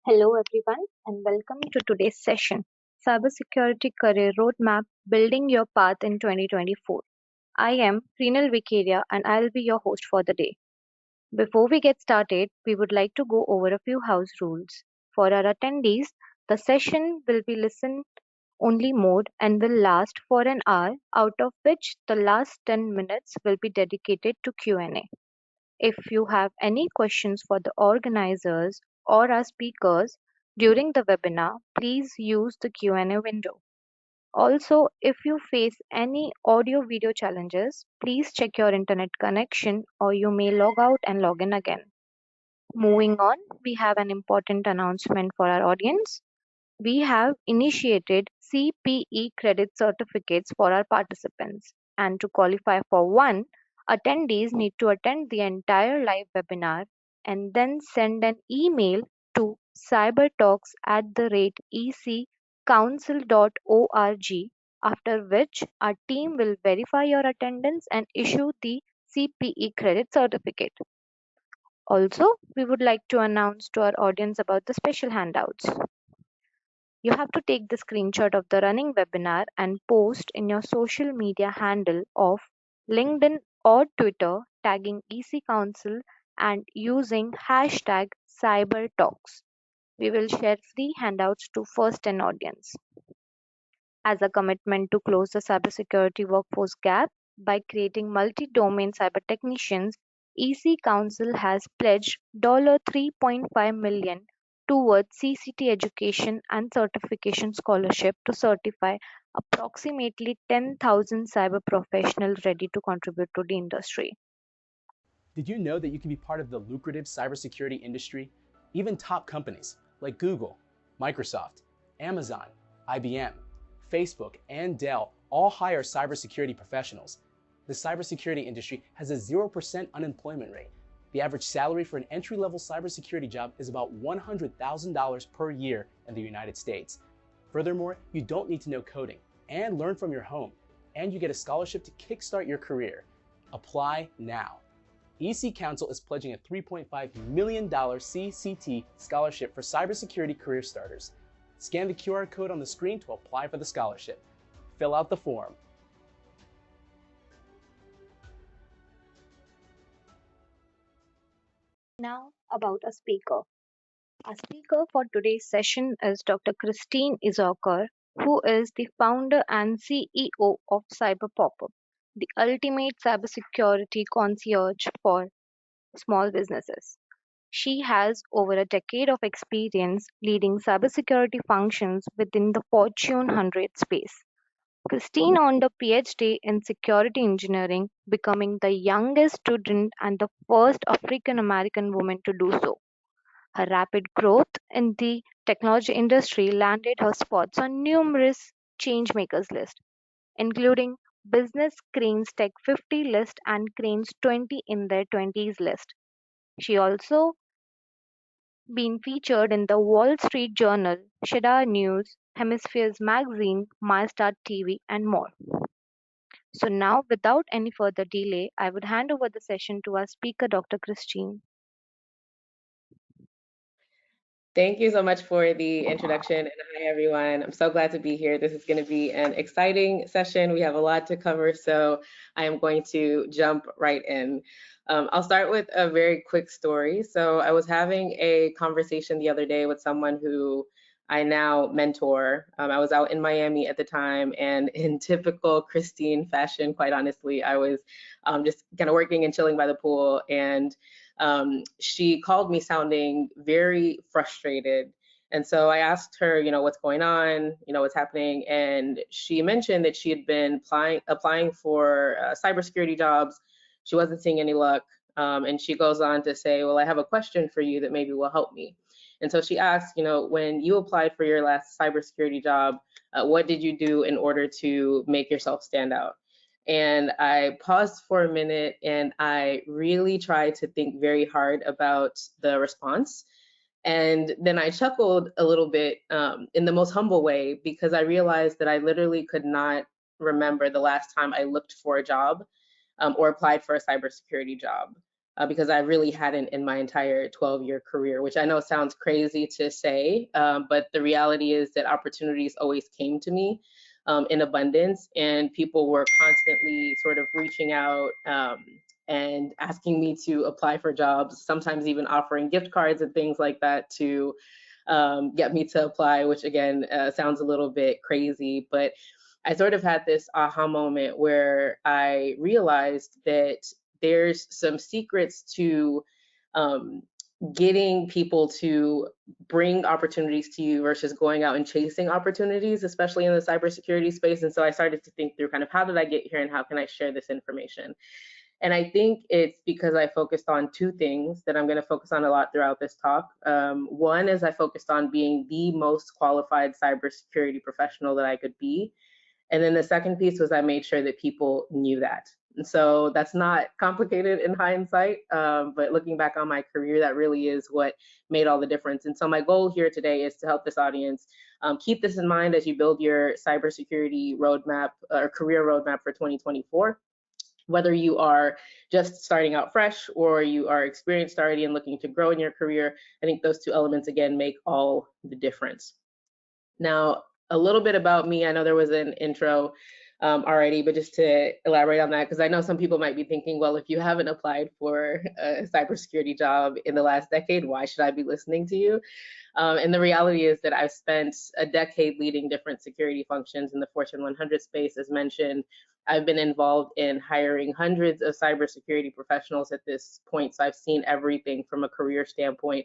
Hello, everyone, and welcome to today's session Cybersecurity Career Roadmap Building Your Path in 2024. I am Prenal Vikaria, and I'll be your host for the day. Before we get started, we would like to go over a few house rules. For our attendees, the session will be listen only mode and will last for an hour, out of which the last 10 minutes will be dedicated to Q&A. If you have any questions for the organizers or our speakers during the webinar, please use the Q&A window. Also, if you face any audio video challenges, please check your internet connection or you may log out and log in again. Moving on, we have an important announcement for our audience. We have initiated CPE credit certificates for our participants, and to qualify for one, attendees need to attend the entire live webinar and then send an email to cybertalks@ecouncil.org, after which our team will verify your attendance and issue the CPE credit certificate. Also, we would like to announce to our audience about the special handouts. You have to take the screenshot of the running webinar and post in your social media handle of LinkedIn or Twitter, tagging EC Council and using hashtag CyberTalks. We will share free handouts to first 10 audience. As a commitment to close the cybersecurity workforce gap by creating multi-domain cyber technicians, EC Council has pledged $3.5 million towards CCT education and certification scholarship to certify approximately 10,000 cyber professionals ready to contribute to the industry. Did you know that you can be part of the lucrative cybersecurity industry? Even top companies like Google, Microsoft, Amazon, IBM, Facebook, and Dell all hire cybersecurity professionals. The cybersecurity industry has a 0% unemployment rate. The average salary for an entry-level cybersecurity job is about $100,000 per year in the United States. Furthermore, you don't need to know coding and learn from your home, and you get a scholarship to kickstart your career. Apply now. EC Council is pledging a $3.5 million CCT scholarship for cybersecurity career starters. Scan the QR code on the screen to apply for the scholarship. Fill out the form. Now, about a speaker. Our speaker for today's session is Dr. Christine Izuakor, who is the founder and CEO of CyberPop-up, the ultimate cybersecurity concierge for small businesses. She has over a decade of experience leading cybersecurity functions within the Fortune 100 space. Christine earned a Ph.D. in security engineering, becoming the youngest student and the first African American woman to do so. Her rapid growth in the technology industry landed her spots on numerous changemakers lists, including Business Crain's Tech 50 list and Crain's 20 in their 20s list. She also been featured in the Wall Street Journal, Cheddar News, Hemispheres Magazine, MyStart TV, and more. So now, without any further delay, I would hand over the session to our speaker, Dr. Christine. Thank you so much for the introduction, and hi everyone. I'm so glad to be here. This is going to be an exciting session. We have a lot to cover, so I am going to jump right in. I'll start with a very quick story. So I was having a conversation the other day with someone who I now mentor. I was out in Miami at the time, and in typical Christine fashion, quite honestly, I was just kind of working and chilling by the pool, and she called me sounding very frustrated. And so I asked her, what's going on, what's happening. And she mentioned that she had been applying for cybersecurity jobs. She wasn't seeing any luck. And she goes on to say, well, I have a question for you that maybe will help me. And so she asked, when you applied for your last cybersecurity job, what did you do in order to make yourself stand out? And I paused for a minute and I really tried to think very hard about the response. And then I chuckled a little bit in the most humble way, because I realized that I literally could not remember the last time I looked for a job or applied for a cybersecurity job. because I really hadn't in my entire 12-year career, which I know sounds crazy to say, but the reality is that opportunities always came to me in abundance, and people were constantly sort of reaching out and asking me to apply for jobs, sometimes even offering gift cards and things like that to get me to apply, which again sounds a little bit crazy, but I sort of had this aha moment where I realized that there's some secrets to um, getting people to bring opportunities to you versus going out and chasing opportunities, especially in the cybersecurity space. And so I started to think through kind of how did I get here and how can I share this information? And I think it's because I focused on two things that I'm going to focus on a lot throughout this talk. One is I focused on being the most qualified cybersecurity professional that I could be. And then the second piece was I made sure that people knew that. And so that's not complicated in hindsight, but looking back on my career, that really is what made all the difference. And so my goal here today is to help this audience keep this in mind as you build your cybersecurity roadmap or career roadmap for 2024. Whether you are just starting out fresh or you are experienced already and looking to grow in your career, I think those two elements, again, make all the difference. Now, a little bit about me. I know there was an intro already, but just to elaborate on that, because I know some people might be thinking, well, if you haven't applied for a cybersecurity job in the last decade, why should I be listening to you? And the reality is that I've spent a decade leading different security functions in the Fortune 100 space, as mentioned. I've been involved in hiring hundreds of cybersecurity professionals at this point, so I've seen everything from a career standpoint.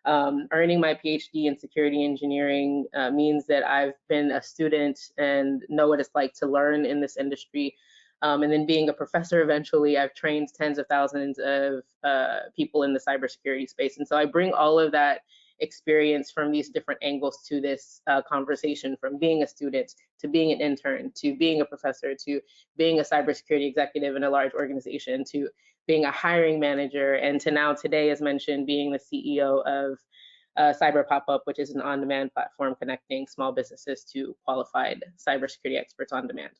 Earning my Ph.D. in security engineering means that I've been a student and know what it's like to learn in this industry. And then being a professor eventually, I've trained tens of thousands of people in the cybersecurity space. And so I bring all of that experience from these different angles to this conversation, from being a student to being an intern to being a professor to being a cybersecurity executive in a large organization to being a hiring manager, and to now today, as mentioned, being the CEO of Cyber Pop-Up, which is an on-demand platform connecting small businesses to qualified cybersecurity experts on demand.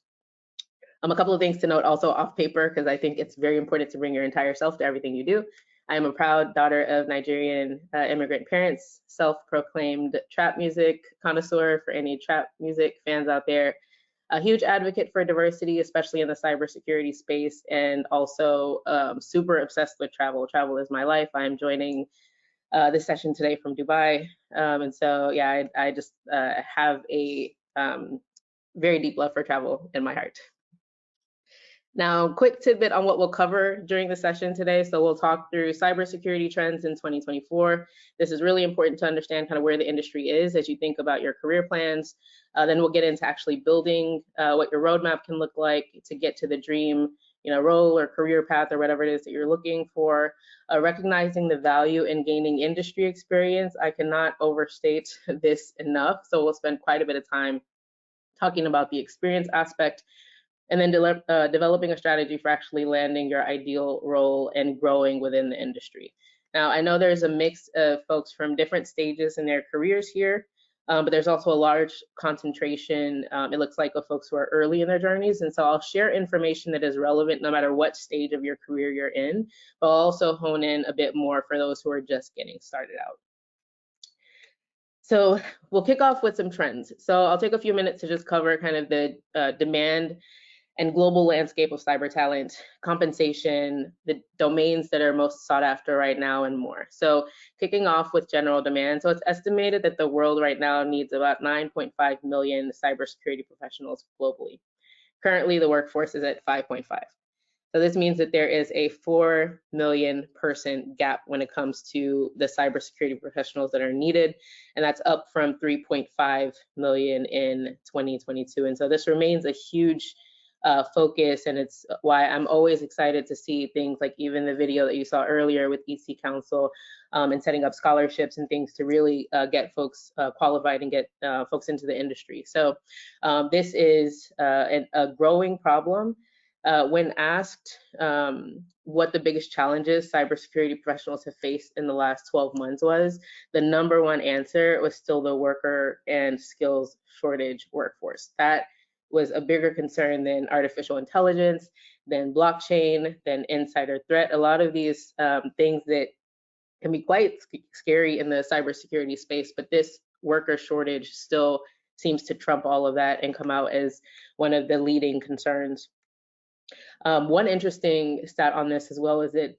A couple of things to note also off paper, because I think it's very important to bring your entire self to everything you do. I am a proud daughter of Nigerian immigrant parents, self-proclaimed trap music connoisseur for any trap music fans out there, a huge advocate for diversity, especially in the cybersecurity space, and also super obsessed with travel. Travel is my life. I am joining this session today from Dubai. And so, yeah, I just have a very deep love for travel in my heart. Now, quick tidbit on what we'll cover during the session today. So we'll talk through cybersecurity trends in 2024. This is really important to understand kind of where the industry is as you think about your career plans. Then we'll get into actually building what your roadmap can look like to get to the dream, role or career path or whatever it is that you're looking for. Recognizing the value in gaining industry experience. I cannot overstate this enough. So we'll spend quite a bit of time talking about the experience aspect, and then developing a strategy for actually landing your ideal role and growing within the industry. Now, I know there's a mix of folks from different stages in their careers here, but there's also a large concentration, it looks like, of folks who are early in their journeys. And so I'll share information that is relevant no matter what stage of your career you're in, but I'll also hone in a bit more for those who are just getting started out. So we'll kick off with some trends. So I'll take a few minutes to just cover kind of the demand and global landscape of cyber talent, compensation, the domains that are most sought after right now, and more. So kicking off with general demand. So it's estimated that the world right now needs about 9.5 million cybersecurity professionals globally. Currently, the workforce is at 5.5. So this means that there is a 4 million person gap when it comes to the cybersecurity professionals that are needed, and that's up from 3.5 million in 2022. And so this remains a huge focus, and it's why I'm always excited to see things like even the video that you saw earlier with EC Council and setting up scholarships and things to really get folks qualified and get folks into the industry. So this is a growing problem. When asked what the biggest challenges cybersecurity professionals have faced in the last 12 months was, the #1 answer was still the worker and skills shortage workforce. That was a bigger concern than artificial intelligence, than blockchain, than insider threat. A lot of these things that can be quite scary in the cybersecurity space, but this worker shortage still seems to trump all of that and come out as one of the leading concerns. One interesting stat on this as well is that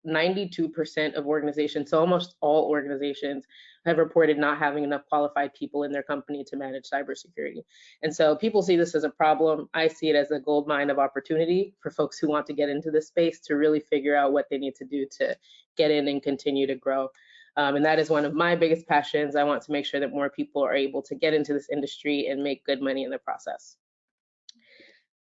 92% of organizations, so almost all organizations, have reported not having enough qualified people in their company to manage cybersecurity. And so people see this as a problem. I see it as a gold mine of opportunity for folks who want to get into this space to really figure out what they need to do to get in and continue to grow. And that is one of my biggest passions. I want to make sure that more people are able to get into this industry and make good money in the process.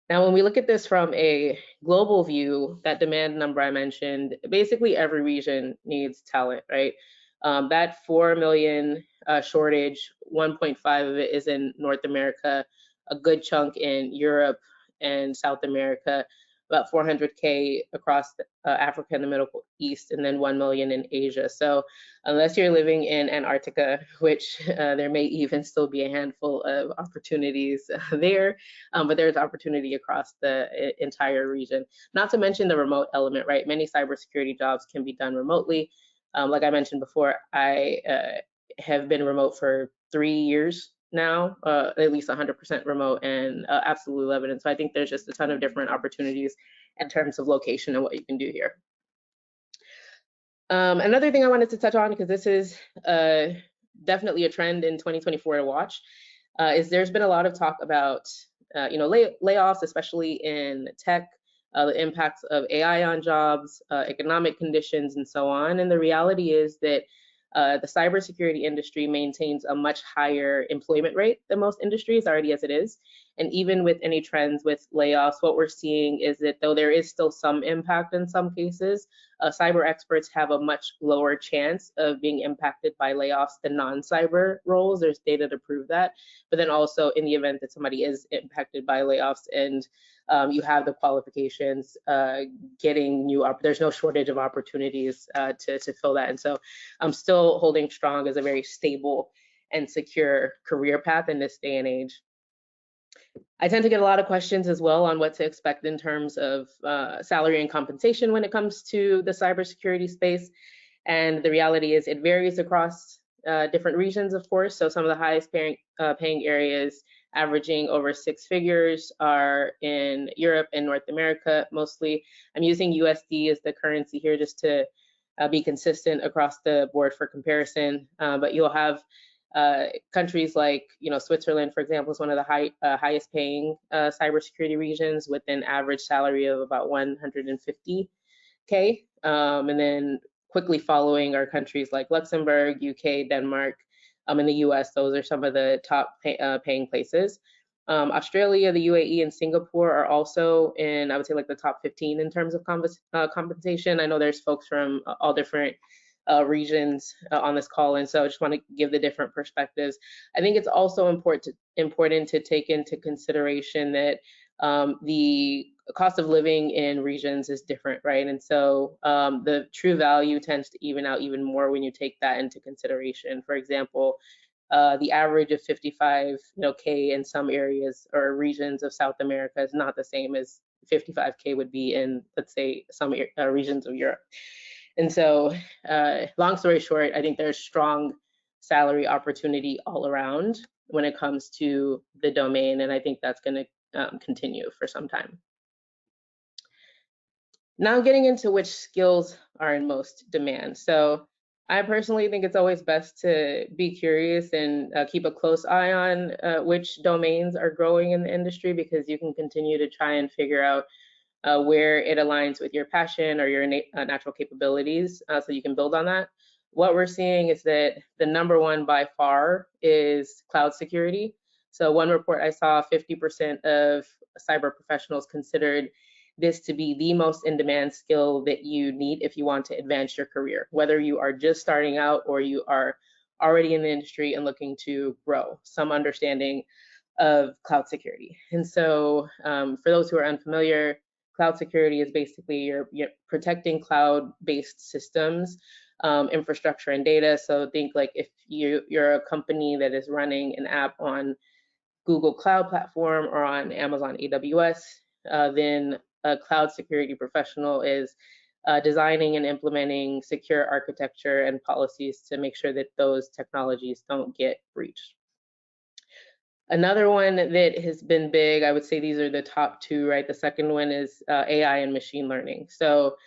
Now, when we look at this from a global view, that demand number I mentioned, basically every region needs talent, right? That 4 million shortage, 1.5 of it is in North America, a good chunk in Europe and South America, about 400K across Africa and the Middle East, and then 1 million in Asia. So unless you're living in Antarctica, which there may even still be a handful of opportunities there, but there's opportunity across the entire region. Not to mention the remote element, right? Many cybersecurity jobs can be done remotely. Like I mentioned before, I have been remote for 3 years now, at least 100% remote, and absolutely love it. And so I think there's just a ton of different opportunities in terms of location and what you can do here. Another thing I wanted to touch on, because this is definitely a trend in 2024 to watch, is there's been a lot of talk about layoffs, especially in tech, the impacts of AI on jobs, economic conditions, and so on. And the reality is that the cybersecurity industry maintains a much higher employment rate than most industries already as it is. And even with any trends with layoffs, what we're seeing is that though there is still some impact in some cases, cyber experts have a much lower chance of being impacted by layoffs than non-cyber roles. There's data to prove that. But then also in the event that somebody is impacted by layoffs and you have the qualifications, there's no shortage of opportunities to fill that. And so I'm still holding strong as a very stable and secure career path in this day and age. I tend to get a lot of questions as well on what to expect in terms of salary and compensation when it comes to the cybersecurity space. And the reality is it varies across different regions, of course. So some of the highest paying areas averaging over 6 figures are in Europe and North America mostly. I'm using USD as the currency here just to be consistent across the board for comparison, but you'll have countries like, Switzerland, for example, is one of the highest paying cybersecurity regions with an average salary of about 150K. And then quickly following are countries like Luxembourg, UK, Denmark, in the US. Those are some of the top paying places. Australia, the UAE, and Singapore are also in, I would say, like the top 15 in terms of compensation. I know there's folks from all different regions on this call, and so I just want to give the different perspectives. I think it's also important to take into consideration that the cost of living in regions is different, right? And so the true value tends to even out even more when you take that into consideration. For example, the average of 55K in some areas or regions of South America is not the same as 55K would be in, let's say, some regions of Europe. And so, long story short, I think there's strong salary opportunity all around when it comes to the domain, and I think that's going to continue for some time. Now getting into which skills are in most demand. So I personally think it's always best to be curious and keep a close eye on which domains are growing in the industry, because you can continue to try and figure out where it aligns with your passion or your natural capabilities, so you can build on that. What we're seeing is that the number one by far is cloud security. So one report I saw, 50% of cyber professionals considered this to be the most in-demand skill that you need if you want to advance your career, whether you are just starting out or you are already in the industry and looking to grow, some understanding of cloud security. And so for those who are unfamiliar, cloud security is basically you're protecting cloud-based systems, infrastructure, and data. So think like if you're a company that is running an app on Google Cloud Platform or on Amazon AWS, then a cloud security professional is designing and implementing secure architecture and policies to make sure that those technologies don't get breached. Another one that has been big, I would say these are the top two, right? The second one is AI and machine learning. So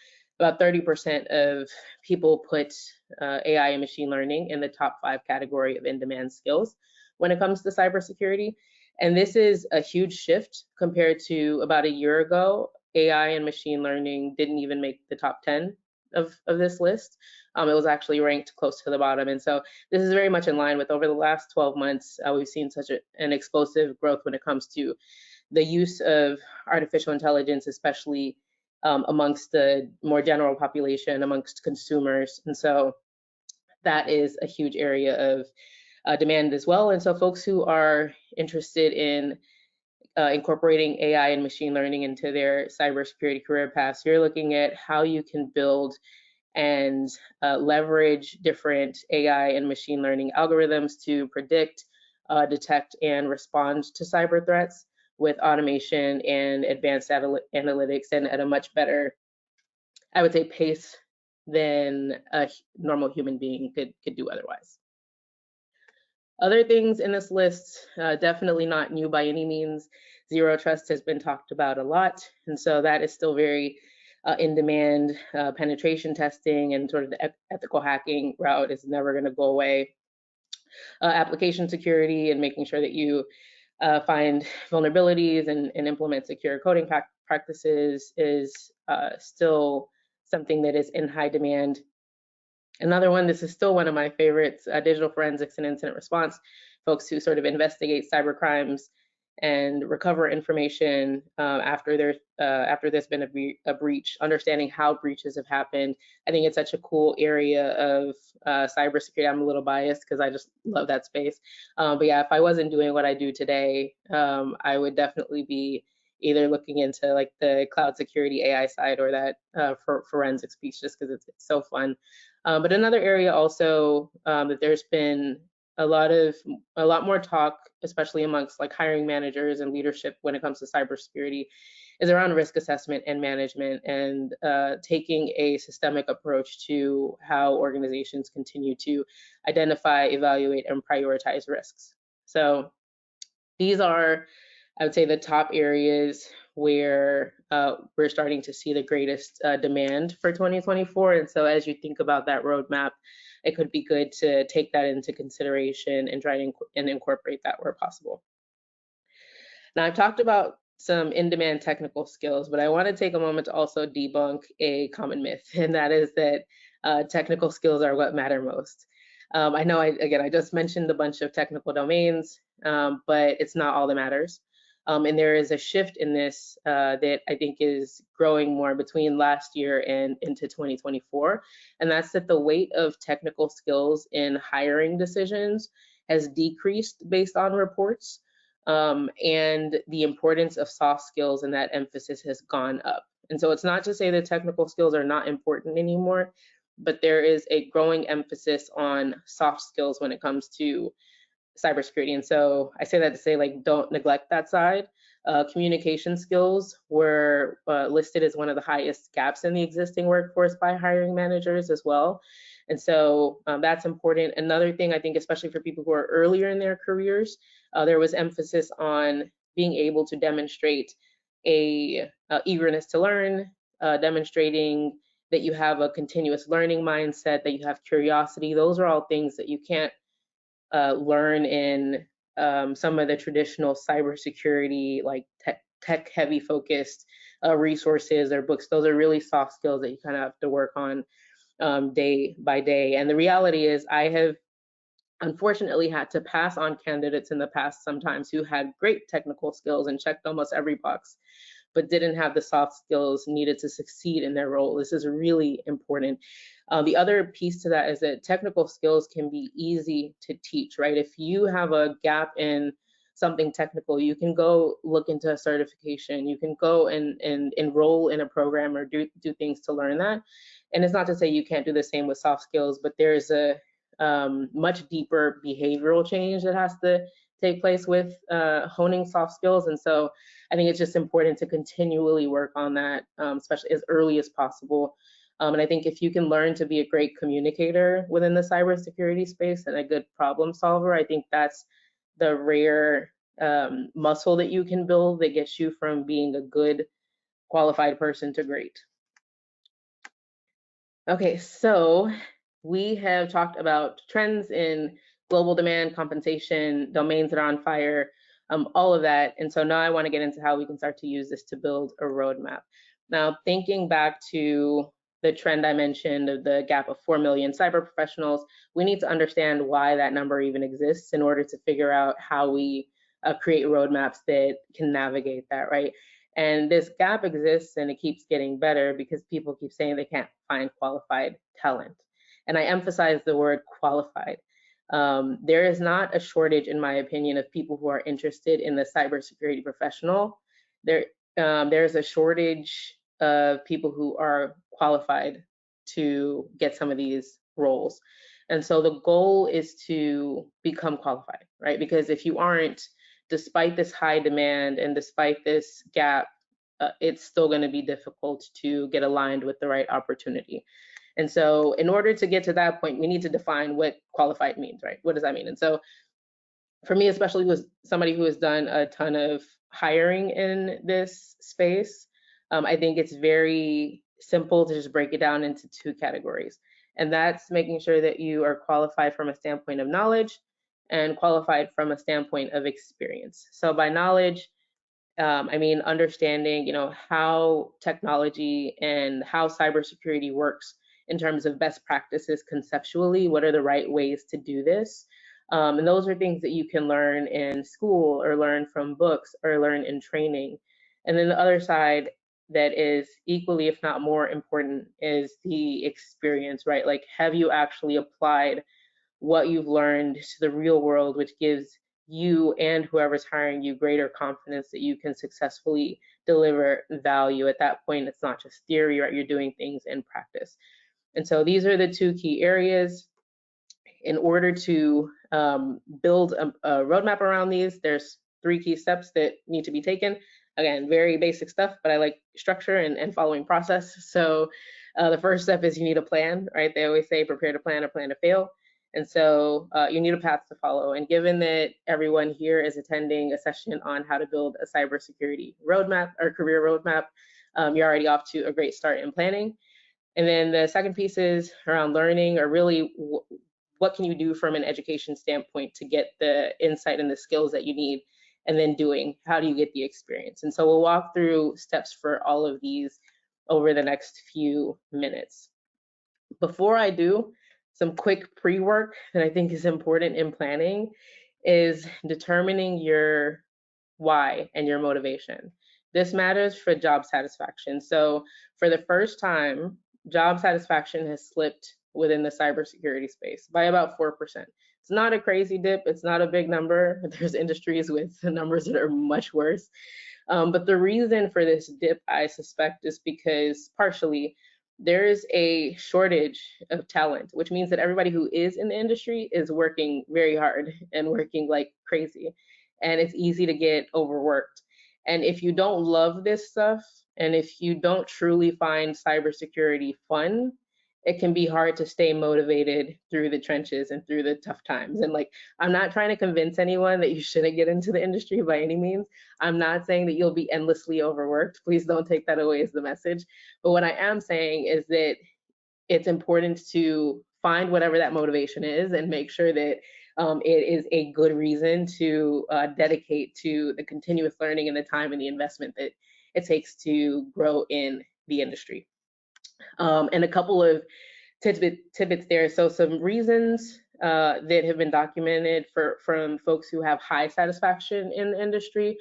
about 30% of people put AI and machine learning in the top 5 category of in-demand skills when it comes to cybersecurity. And this is a huge shift compared to about a year ago. AI and machine learning didn't even make the top 10 of this list. It was actually ranked close to the bottom. And so this is very much in line with over the last 12 months, we've seen such an explosive growth when it comes to the use of artificial intelligence, especially amongst the more general population, amongst consumers. And so that is a huge area of demand as well. And so folks who are interested in incorporating AI and machine learning into their cybersecurity career paths, you're looking at how you can build and leverage different AI and machine learning algorithms to predict, detect, and respond to cyber threats with automation and advanced analytics, and at a much better, I would say, pace than a normal human being could do otherwise. Other things in this list, definitely not new by any means. Zero trust has been talked about a lot, and so that is still very in demand. Penetration testing and sort of the ethical hacking route is never going to go away. Application security and making sure that you find vulnerabilities and implement secure coding practices is still something that is in high demand. Another one, this is still one of my favorites, digital forensics and incident response, folks who sort of investigate cyber crimes and recover information after there's been a breach, understanding how breaches have happened. I think it's such a cool area of cybersecurity. I'm a little biased because I just love that space. But yeah, if I wasn't doing what I do today, I would definitely be either looking into like the cloud security AI side or that for forensics piece, just because it's so fun. But another area also that there's been a lot more talk, especially amongst like hiring managers and leadership when it comes to cybersecurity, is around risk assessment and management, and taking a systemic approach to how organizations continue to identify, evaluate, and prioritize risks. So these are, I would say, the top areas where we're starting to see the greatest demand for 2024. And so as you think about that roadmap, it could be good to take that into consideration and try and incorporate that where possible. Now, I've talked about some in-demand technical skills, but I want to take a moment to also debunk a common myth, and that is that technical skills are what matter most. I know, I just mentioned a bunch of technical domains, but it's not all that matters. And there is a shift in this that I think is growing more between last year and into 2024. And that's that the weight of technical skills in hiring decisions has decreased based on reports. And the importance of soft skills and that emphasis has gone up. And so it's not to say that technical skills are not important anymore, but there is a growing emphasis on soft skills when it comes to cybersecurity. And so I say that to say, like, don't neglect that side. Communication skills were listed as one of the highest gaps in the existing workforce by hiring managers as well. And so that's important. Another thing I think, especially for people who are earlier in their careers, there was emphasis on being able to demonstrate a eagerness to learn, demonstrating that you have a continuous learning mindset, that you have curiosity. Those are all things that you can't learn in some of the traditional cybersecurity, like tech heavy focused resources or books. Those are really soft skills that you kind of have to work on day by day. And the reality is I have unfortunately had to pass on candidates in the past sometimes who had great technical skills and checked almost every box, but didn't have the soft skills needed to succeed in their role. This is really important. The other piece to that is that technical skills can be easy to teach, right? If you have a gap in something technical, you can go look into a certification, you can go and enroll in a program or do things to learn that. And it's not to say you can't do the same with soft skills, but there's a much deeper behavioral change that has to take place with honing soft skills. And so I think it's just important to continually work on that, especially as early as possible. And I think if you can learn to be a great communicator within the cybersecurity space and a good problem solver, I think that's the rare muscle that you can build that gets you from being a good qualified person to great. Okay, so we have talked about trends in global demand, compensation, domains that are on fire, all of that. And so now I want to get into how we can start to use this to build a roadmap. Now, thinking back to the trend I mentioned of the gap of 4 million cyber professionals, we need to understand why that number even exists in order to figure out how we create roadmaps that can navigate that, right? And this gap exists and it keeps getting better because people keep saying they can't find qualified talent. And I emphasize the word qualified. There is not a shortage, in my opinion, of people who are interested in the cybersecurity professional. There's a shortage of people who are qualified to get some of these roles. And so the goal is to become qualified, right? Because if you aren't, despite this high demand and despite this gap, it's still going to be difficult to get aligned with the right opportunity. And so in order to get to that point, we need to define what qualified means, right? What does that mean? And so for me, especially as somebody who has done a ton of hiring in this space, I think it's very simple to just break it down into two categories. And that's making sure that you are qualified from a standpoint of knowledge and qualified from a standpoint of experience. So by knowledge, I mean understanding, how technology and how cybersecurity works in terms of best practices conceptually. What are the right ways to do this? And those are things that you can learn in school or learn from books or learn in training. And then the other side that is equally, if not more important, is the experience, right? Like, have you actually applied what you've learned to the real world, which gives you and whoever's hiring you greater confidence that you can successfully deliver value. At that point, it's not just theory, right? You're doing things in practice. And so these are the two key areas. In order to build a roadmap around these, there's 3 key steps that need to be taken. Again, very basic stuff, but I like structure and following process. So the first step is you need a plan, right? They always say prepare to plan or plan to fail. And so you need a path to follow. And given that everyone here is attending a session on how to build a cybersecurity roadmap or career roadmap, you're already off to a great start in planning. And then the second piece is around learning, or really what can you do from an education standpoint to get the insight and the skills that you need, and then doing, how do you get the experience? And so we'll walk through steps for all of these over the next few minutes. Before I do, some quick pre-work that I think is important in planning is determining your why and your motivation. This matters for job satisfaction. So for the first time, job satisfaction has slipped within the cybersecurity space by about 4%. It's not a crazy dip, it's not a big number. There's industries with numbers that are much worse. But the reason for this dip, I suspect, is because partially there is a shortage of talent, which means that everybody who is in the industry is working very hard and working like crazy. And it's easy to get overworked. And if you don't love this stuff, and if you don't truly find cybersecurity fun, it can be hard to stay motivated through the trenches and through the tough times. And like, I'm not trying to convince anyone that you shouldn't get into the industry by any means. I'm not saying that you'll be endlessly overworked. Please don't take that away as the message. But what I am saying is that it's important to find whatever that motivation is and make sure that it is a good reason to dedicate to the continuous learning and the time and the investment that it takes to grow in the industry. And a couple of tidbits there. So some reasons that have been documented from folks who have high satisfaction in the industry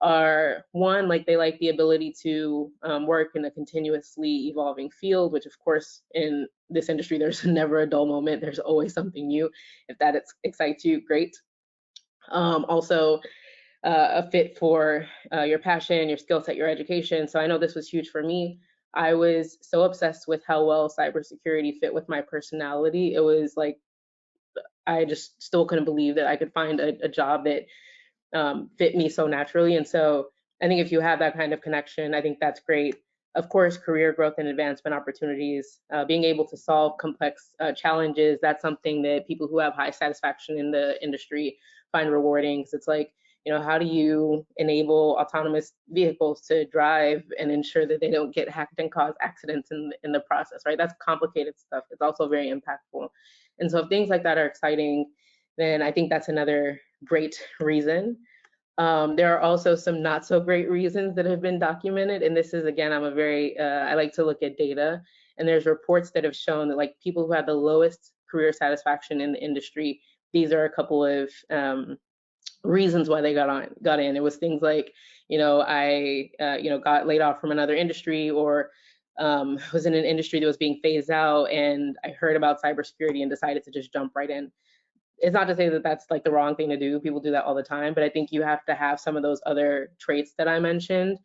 are, one, like they like the ability to work in a continuously evolving field, which of course in this industry, there's never a dull moment. There's always something new. If that excites you, great. Also, a fit for your passion, your skill set, your education. So I know this was huge for me. I was so obsessed with how well cybersecurity fit with my personality. It was like I just still couldn't believe that I could find a job that fit me so naturally. And so I think if you have that kind of connection, I think that's great. Of course, career growth and advancement opportunities, being able to solve complex challenges, that's something that people who have high satisfaction in the industry find rewarding. Because it's like, how do you enable autonomous vehicles to drive and ensure that they don't get hacked and cause accidents in the process, right? That's complicated stuff. It's also very impactful. And so if things like that are exciting, then I think that's another great reason. There are also some not so great reasons that have been documented. And this is, again, I like to look at data. And there's reports that have shown that like people who had the lowest career satisfaction in the industry, these are a couple of reasons why they got in. It was things like, I got laid off from another industry, or was in an industry that was being phased out, and I heard about cybersecurity and decided to just jump right in. It's not to say that that's like the wrong thing to do. People do that all the time, but I think you have to have some of those other traits that I mentioned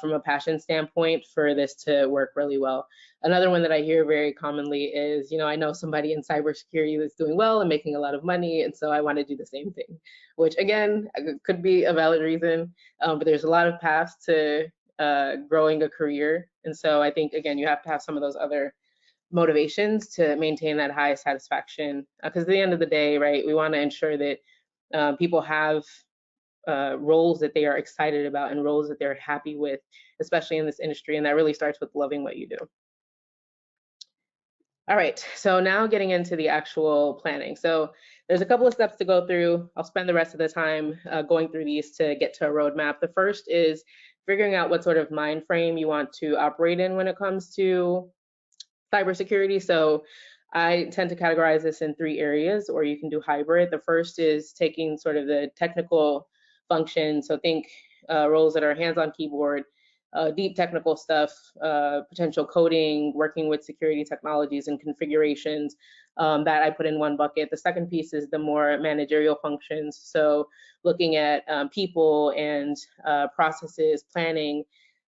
from a passion standpoint for this to work really well. Another one that I hear very commonly is, I know somebody in cybersecurity that's doing well and making a lot of money, and so I want to do the same thing, which again could be a valid reason, but there's a lot of paths to growing a career, and so I think again you have to have some of those other motivations to maintain that high satisfaction. Because at the end of the day, right, we want to ensure that people have roles that they are excited about and roles that they're happy with, especially in this industry. And that really starts with loving what you do. All right, so now getting into the actual planning. So there's a couple of steps to go through. I'll spend the rest of the time going through these to get to a roadmap. The first is figuring out what sort of mind frame you want to operate in when it comes to cybersecurity. So I tend to categorize this in 3 areas, or you can do hybrid. The first is taking sort of the technical function. So think roles that are hands-on keyboard, deep technical stuff, potential coding, working with security technologies and configurations, that I put in one bucket. The second piece is the more managerial functions. So looking at people and processes, planning,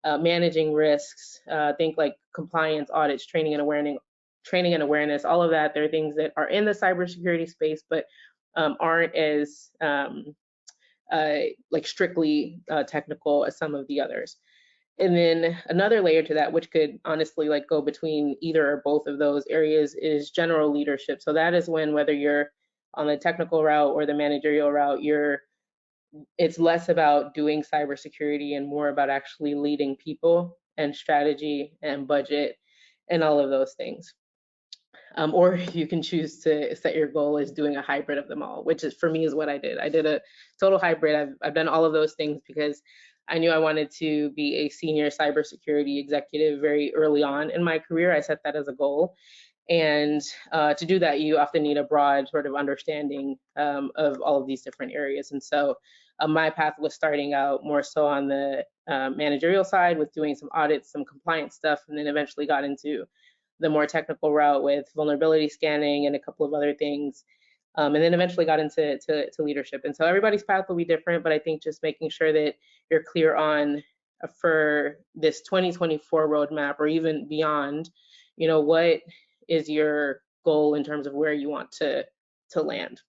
managing risks, think like compliance, audits, training and awareness, all of that. There are things that are in the cybersecurity space, but aren't as like strictly technical as some of the others. And then another layer to that, which could honestly like go between either or both of those areas, is general leadership. So that is when, whether you're on the technical route or the managerial route, it's less about doing cybersecurity and more about actually leading people and strategy and budget and all of those things. Or you can choose to set your goal as doing a hybrid of them all, which is, for me, is what I did. I did a total hybrid. I've done all of those things because I knew I wanted to be a senior cybersecurity executive very early on in my career. I set that as a goal. And to do that, you often need a broad sort of understanding of all of these different areas. And so my path was starting out more so on the managerial side with doing some audits, some compliance stuff, and then eventually got into the more technical route with vulnerability scanning and a couple of other things. And then eventually got into leadership. And so everybody's path will be different, but I think just making sure that you're clear on, for this 2024 roadmap or even beyond, what is your goal in terms of where you want to land.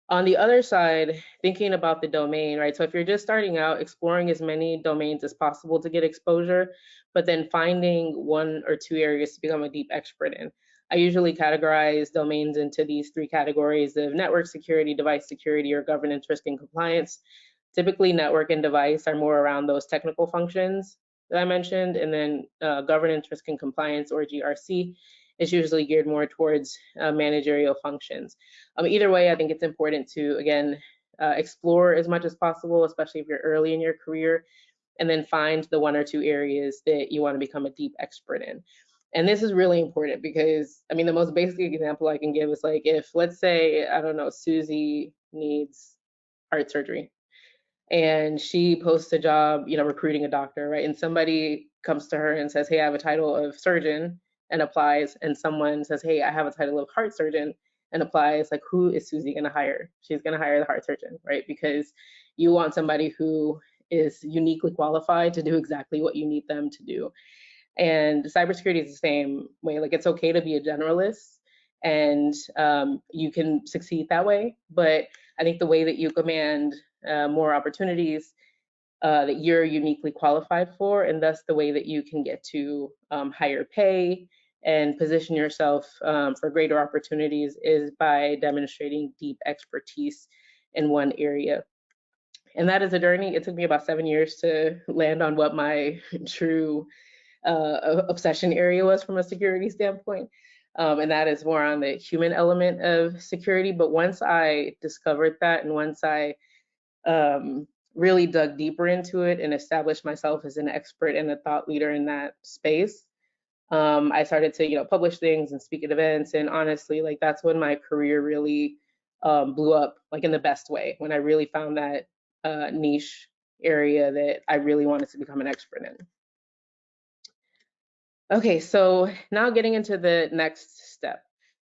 On the other side, thinking about the domain, right? So if you're just starting out, exploring as many domains as possible to get exposure, but then finding 1 or 2 areas to become a deep expert in. I usually categorize domains into these 3 categories of network security, device security, or governance, risk, and compliance. Typically, network and device are more around those technical functions that I mentioned, and then governance, risk, and compliance, or GRC, is usually geared more towards managerial functions. Either way, I think it's important to, again, explore as much as possible, especially if you're early in your career, and then find the 1 or 2 areas that you want to become a deep expert in. And this is really important because, I mean, the most basic example I can give is like, if, let's say, I don't know, Susie needs heart surgery and she posts a job, recruiting a doctor, right? And somebody comes to her and says, hey, I have a title of surgeon, and applies, and someone says, hey, I have a title of heart surgeon, and applies. Like, who is Susie going to hire? She's going to hire the heart surgeon, right? Because you want somebody who is uniquely qualified to do exactly what you need them to do. And cybersecurity is the same way. Like, it's okay to be a generalist and you can succeed that way. But I think the way that you command more opportunities that you're uniquely qualified for, and thus the way that you can get to higher pay and position yourself for greater opportunities is by demonstrating deep expertise in one area. And that is a journey. It took me about 7 years to land on what my true obsession area was from a security standpoint. And that is more on the human element of security. But once I discovered that, and once I really dug deeper into it and established myself as an expert and a thought leader in that space, I started to, publish things and speak at events. And honestly, like that's when my career really blew up, like in the best way, when I really found that niche area that I really wanted to become an expert in. Okay, so now getting into the next step.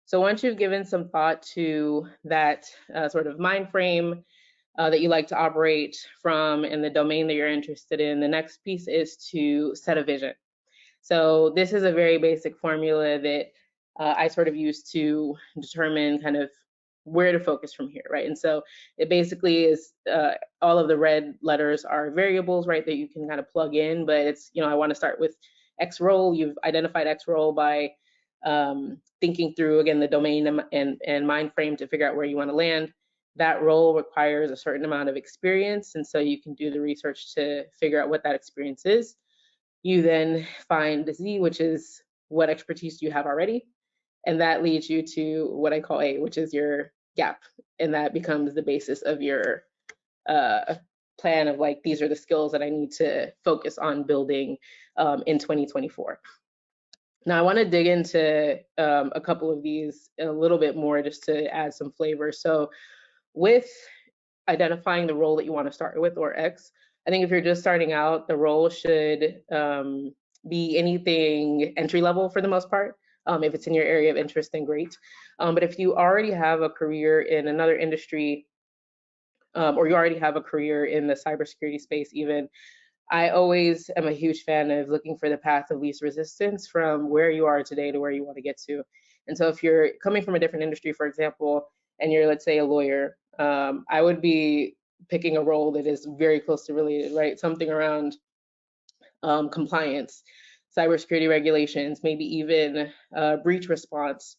So once you've given some thought to that sort of mind frame that you like to operate from and the domain that you're interested in, the next piece is to set a vision. So this is a very basic formula that I sort of use to determine kind of where to focus from here, right? And so it basically is all of the red letters are variables, right, that you can kind of plug in, but it's, I want to start with X role. You've identified X role by thinking through, again, the domain and mind frame to figure out where you want to land. That role requires a certain amount of experience, and so you can do the research to figure out what that experience is. You then find the Z, which is what expertise you have already, and that leads you to what I call A, which is your gap, and that becomes the basis of your plan of like, these are the skills that I need to focus on building in 2024. Now I want to dig into a couple of these a little bit more just to add some flavor. So with identifying the role that you want to start with, or X, I think if you're just starting out, the role should be anything entry level for the most part. If it's in your area of interest, then great. But if you already have a career in another industry, or you already have a career in the cybersecurity space even, I always am a huge fan of looking for the path of least resistance from where you are today to where you want to get to. And so if you're coming from a different industry, for example, and you're, let's say, a lawyer, I would be picking a role that is very closely related, right? Something around compliance, cybersecurity regulations, maybe even breach response,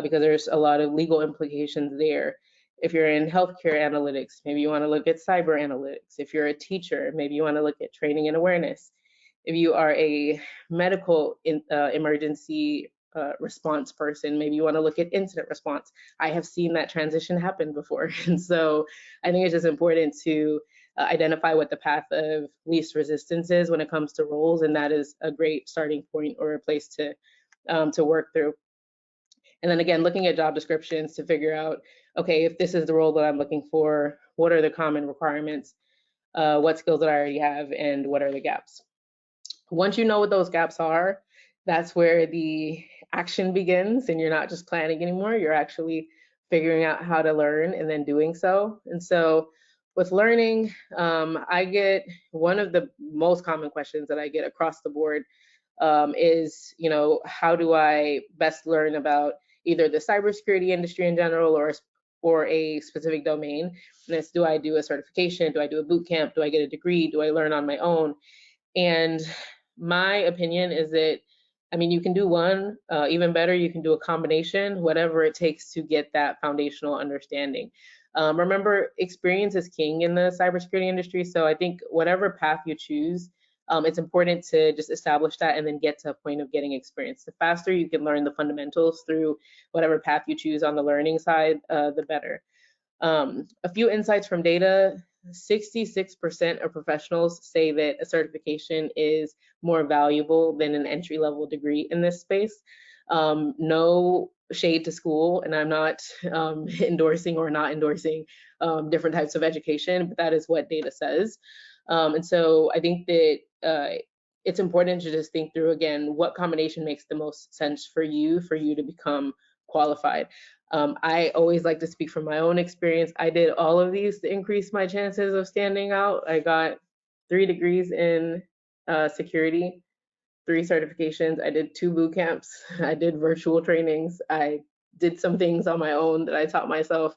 because there's a lot of legal implications there. If you're in healthcare analytics, maybe you want to look at cyber analytics. If you're a teacher, maybe you want to look at training and awareness. If you are a medical emergency response person, maybe you want to look at incident response. I have seen that transition happen before. And so I think it's just important to identify what the path of least resistance is when it comes to roles, and that is a great starting point or a place to work through. And then again, looking at job descriptions to figure out, okay, if this is the role that I'm looking for, what are the common requirements, what skills that I already have, and what are the gaps. Once you know what those gaps are, that's where the action begins, and you're not just planning anymore, you're actually figuring out how to learn and then doing so. And so with learning, I get one of the most common questions that I get across the board is, how do I best learn about either the cybersecurity industry in general or a specific domain? And it's, do I do a certification? Do I do a boot camp? Do I get a degree? Do I learn on my own? And my opinion is that, you can do one, even better, you can do a combination, whatever it takes to get that foundational understanding. Remember, experience is king in the cybersecurity industry. So I think whatever path you choose, it's important to just establish that and then get to a point of getting experience. The faster you can learn the fundamentals through whatever path you choose on the learning side, the better. A few insights from data: 66% of professionals say that a certification is more valuable than an entry-level degree in this space. No shade to school, and I'm not endorsing or not endorsing different types of education, but that is what data says. And so I think that it's important to just think through, again, what combination makes the most sense for you to become qualified. I always like to speak from my own experience. I did all of these to increase my chances of standing out. I got 3 degrees in security, 3 certifications. I did 2 boot camps. I did virtual trainings. I did some things on my own that I taught myself.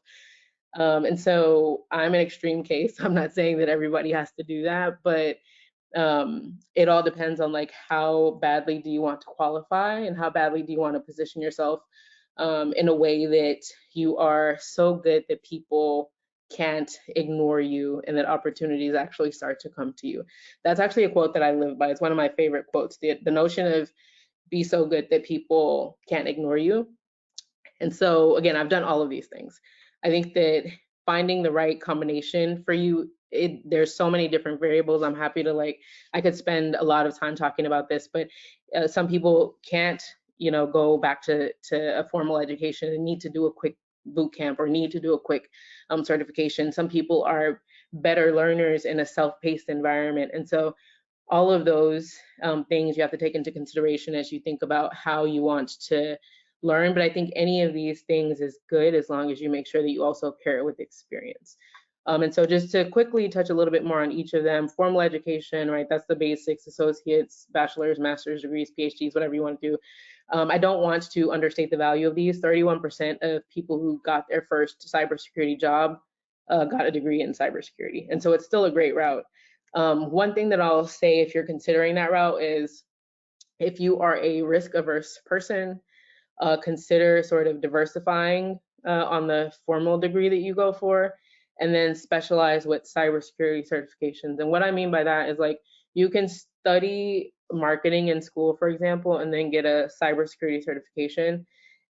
And so I'm an extreme case. I'm not saying that everybody has to do that, but it all depends on like how badly do you want to qualify and how badly do you want to position yourself in a way that you are so good that people can't ignore you and that opportunities actually start to come to you. That's actually a quote that I live by. It's one of my favorite quotes. The notion of be so good that people can't ignore you. And so again, I've done all of these things. I think that finding the right combination for you, there's so many different variables. I'm happy to like, I could spend a lot of time talking about this, but some people can't, go back to a formal education and need to do a quick boot camp or need to do a quick certification. Some people are better learners in a self-paced environment. And so all of those things you have to take into consideration as you think about how you want to learn. But I think any of these things is good as long as you make sure that you also pair it with experience. And so just to quickly touch a little bit more on each of them, formal education, right? That's the basics, associates, bachelor's, master's degrees, PhDs, whatever you want to do. I don't want to understate the value of these. 31% of people who got their first cybersecurity job got a degree in cybersecurity. And so it's still a great route. One thing that I'll say if you're considering that route is if you are a risk averse person, consider sort of diversifying on the formal degree that you go for, and then specialize with cybersecurity certifications. And what I mean by that is like you can study marketing in school, for example, and then get a cybersecurity certification.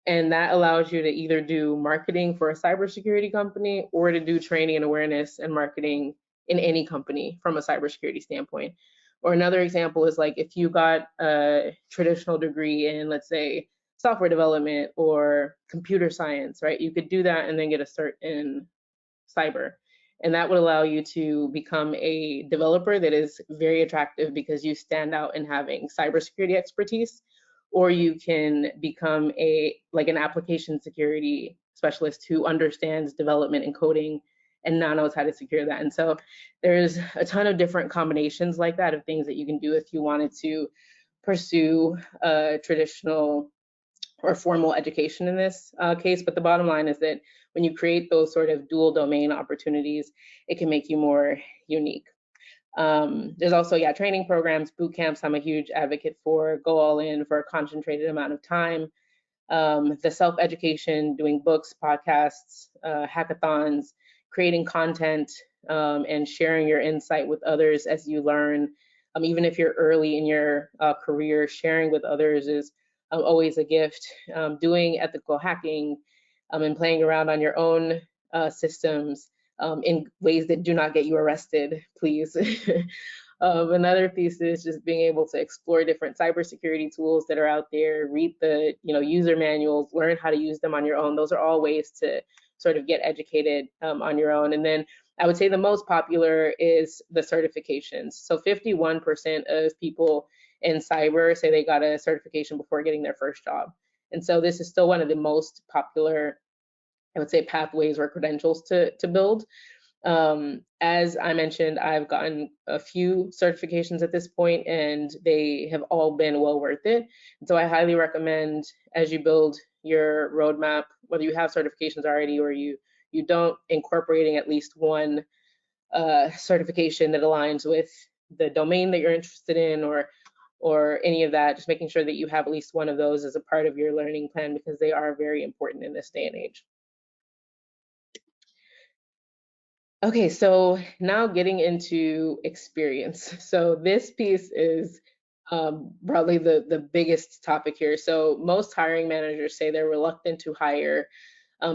And that allows you to either do marketing for a cybersecurity company or to do training and awareness and marketing in any company from a cybersecurity standpoint. Or another example is like if you got a traditional degree in, let's say, software development or computer science, right? You could do that and then get a cert in cyber. And that would allow you to become a developer that is very attractive because you stand out in having cybersecurity expertise, or you can become an application security specialist who understands development and coding and now knows how to secure that. And so there's a ton of different combinations like that of things that you can do if you wanted to pursue a traditional or formal education in this case. But the bottom line is that when you create those sort of dual domain opportunities, it can make you more unique. There's also, training programs, boot camps. I'm a huge advocate for. Go all in for a concentrated amount of time. The self-education, doing books, podcasts, hackathons, creating content, and sharing your insight with others as you learn. Even if you're early in your career, sharing with others is always a gift. Doing ethical hacking and playing around on your own systems in ways that do not get you arrested, please. Another piece is just being able to explore different cybersecurity tools that are out there, read the user manuals, learn how to use them on your own. Those are all ways to sort of get educated on your own. And then I would say the most popular is the certifications. So 51% of people in cyber say they got a certification before getting their first job. And so this is still one of the most popular, I would say, pathways or credentials to build. As I mentioned, I've gotten a few certifications at this point, and they have all been well worth it. And so I highly recommend, as you build your roadmap, whether you have certifications already or you don't, incorporating at least one certification that aligns with the domain that you're interested in, or any of that. Just making sure that you have at least one of those as a part of your learning plan, because they are very important in this day and age. Okay, so now getting into experience. So this piece is probably the biggest topic here. So most hiring managers say they're reluctant to hire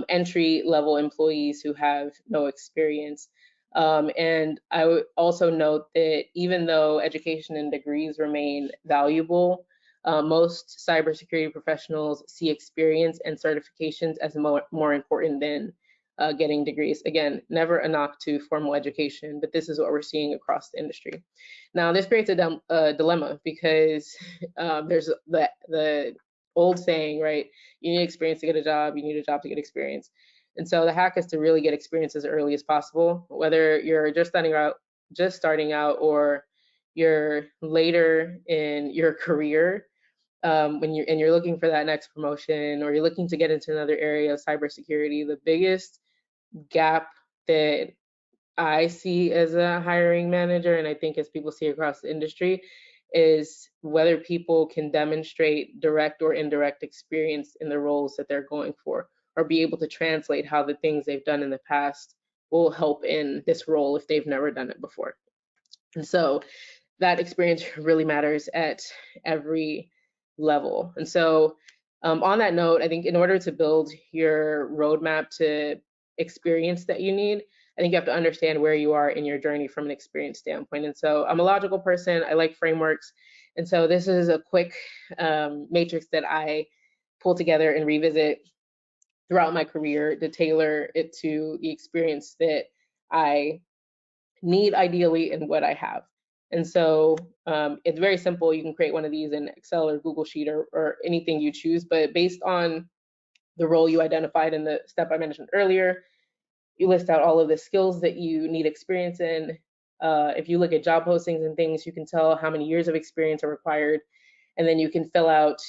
entry level employees who have no experience. And I would also note that even though education and degrees remain valuable, most cybersecurity professionals see experience and certifications as more important than getting degrees. Again, never a knock to formal education, but this is what we're seeing across the industry. Now, this creates a dilemma because there's the old saying, right? You need experience to get a job, you need a job to get experience. And so the hack is to really get experience as early as possible, whether you're just starting out or you're later in your career. when you're looking for that next promotion, or you're looking to get into another area of cybersecurity, the biggest gap that I see as a hiring manager, and I think as people see across the industry, is whether people can demonstrate direct or indirect experience in the roles that they're going for, or be able to translate how the things they've done in the past will help in this role if they've never done it before. And so that experience really matters at every level. And so on that note, I think in order to build your roadmap to experience that you need, I think you have to understand where you are in your journey from an experience standpoint. And so I'm a logical person. I like frameworks. And so this is a quick matrix that I pull together and revisit throughout my career to tailor it to the experience that I need ideally and what I have. And so it's very simple. You can create one of these in Excel or Google Sheet or anything you choose, but based on the role you identified in the step I mentioned earlier, you list out all of the skills that you need experience in. If you look at job postings and things, you can tell how many years of experience are required. And then you can fill out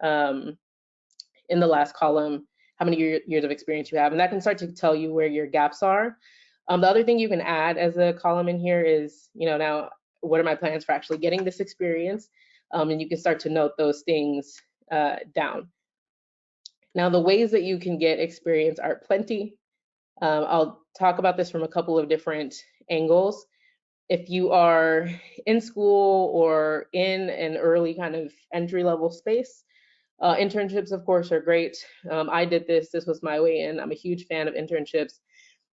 in the last column how many years of experience you have. And that can start to tell you where your gaps are. The other thing you can add as a column in here is, now what are my plans for actually getting this experience? And you can start to note those things down. Now, the ways that you can get experience are plenty. I'll talk about this from a couple of different angles. If you are in school or in an early kind of entry-level space, internships, of course, are great. I did this. This was my way in. I'm a huge fan of internships.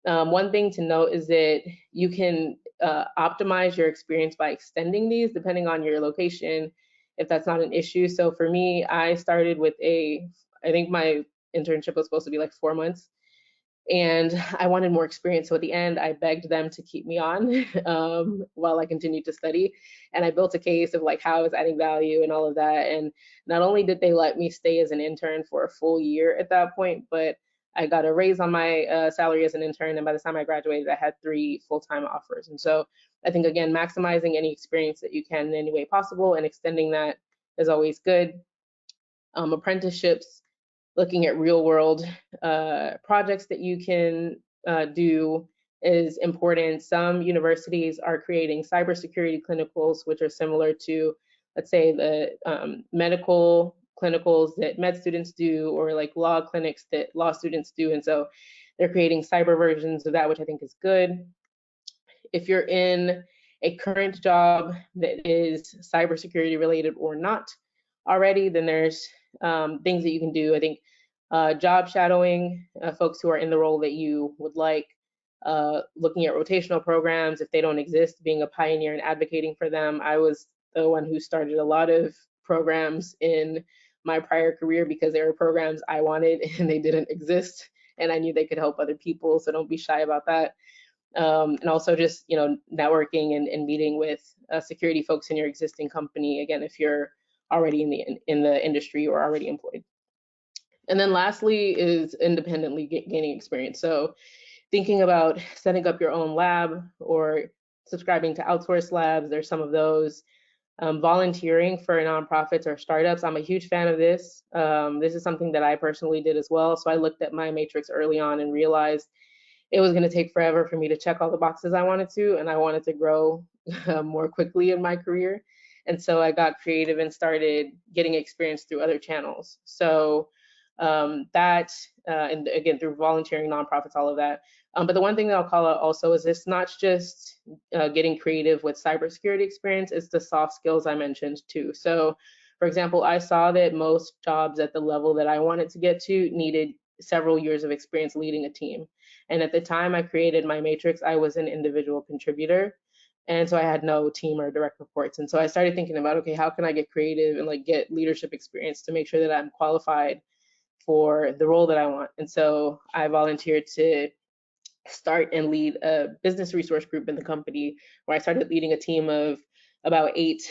One thing to note is that you can optimize your experience by extending these depending on your location, if that's not an issue. So for me, I started with I think my internship was supposed to be like 4 months, and I wanted more experience. So at the end, I begged them to keep me on while I continued to study. And I built a case of like how I was adding value and all of that. And not only did they let me stay as an intern for a full year at that point, but I got a raise on my salary as an intern. And by the time I graduated, I had 3 full-time offers. And so I think, again, maximizing any experience that you can in any way possible and extending that is always good. Apprenticeships, looking at real world projects that you can do is important. Some universities are creating cybersecurity clinicals, which are similar to, let's say, the medical clinicals that med students do, or like law clinics that law students do. And so they're creating cyber versions of that, which I think is good. If you're in a current job that is cybersecurity related or not already, then there's things that you can do. I think job shadowing folks who are in the role that you would like, looking at rotational programs if they don't exist, being a pioneer and advocating for them. I was the one who started a lot of programs in my prior career because there were programs I wanted and they didn't exist, and I knew they could help other people, so don't be shy about that. And also just networking and meeting with security folks in your existing company, again, if you're already in the industry or already employed. And then lastly is independently gaining experience. So thinking about setting up your own lab or subscribing to outsourced labs, there's some of those. Volunteering for nonprofits or startups, I'm a huge fan of this. This is something that I personally did as well. So I looked at my matrix early on and realized it was going to take forever for me to check all the boxes I wanted to, and I wanted to grow more quickly in my career. And so I got creative and started getting experience through other channels. So and again, through volunteering, nonprofits, all of that. But the one thing that I'll call out also is it's not just getting creative with cybersecurity experience, it's the soft skills I mentioned too. So for example, I saw that most jobs at the level that I wanted to get to needed several years of experience leading a team. And at the time I created my matrix, I was an individual contributor. And so I had no team or direct reports. And so I started thinking about, okay, how can I get creative and like get leadership experience to make sure that I'm qualified for the role that I want. And so I volunteered to start and lead a business resource group in the company, where I started leading a team of about 8